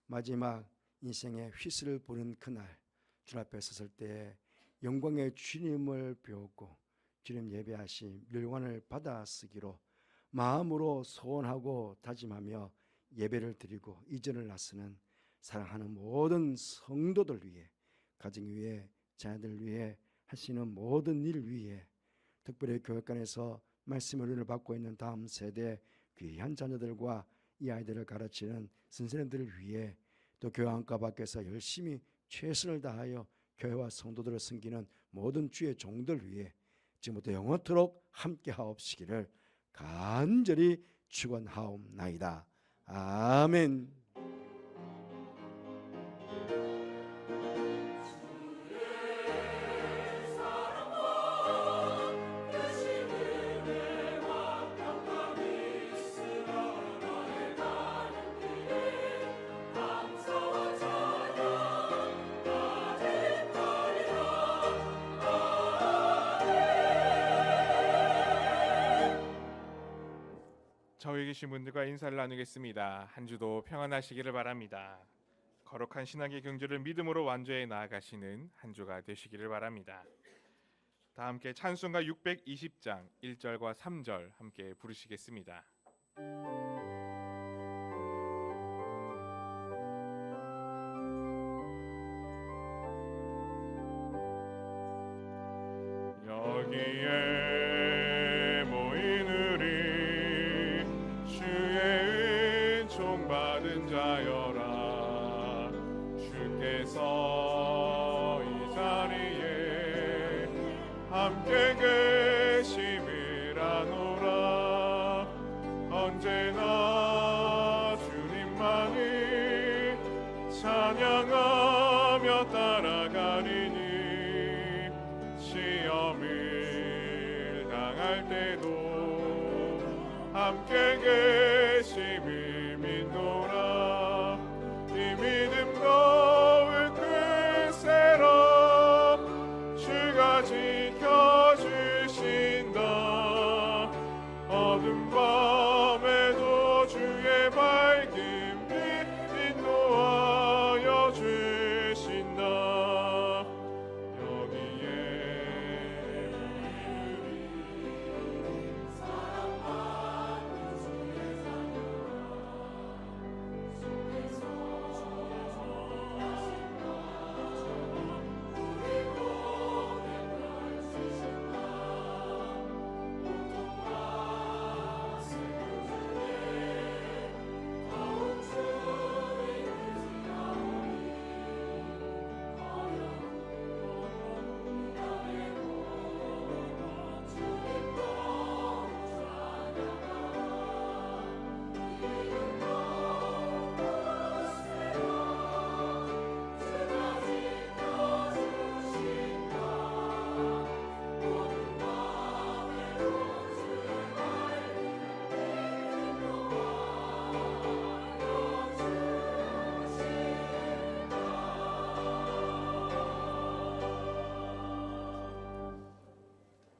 마지막 인생의 휘슬을 부는 그날 주 앞에 섰을 때에 영광의 주님을 배웠고 주님 예배하신 멸관을 받아 쓰기로 마음으로 소원하고 다짐하며 예배를 드리고 이전을 나서는 사랑하는 모든 성도들 위해, 가정 위해, 자녀들 위해, 하시는 모든 일 위해, 특별히 교육관에서 말씀의 은혜를 받고 있는 다음 세대 귀한 자녀들과 이 아이들을 가르치는 선생님들을 위해, 또 교양과 밖에서 열심히 최선을 다하여 교회와 성도들을 섬기는 모든 주의 종들 위해 지금부터 영원토록 함께 하옵시기를 간절히 축원하옵나이다. 아멘. 저희 계신 분들과 인사를 나누겠습니다. 한 주도 평안하시기를 바랍니다. 거룩한 신앙의 경주를 믿음으로 완주해 나아가시는 한 주가 되시기를 바랍니다. 다 함께 찬송가 620장 1절과 3절 함께 부르시겠습니다. 여기에 모인 우리 주의 은총 받은 자여라. 주께서 이 자리에 함께 계심을 아노라. 언제나 주님만을 찬양하며 따라가리니 시험을 당할 때도 함께 함께 계심을 믿노라. 이 믿음 거울 끝세라 주가 지켜주신다. 어둠 밤에도 주의 발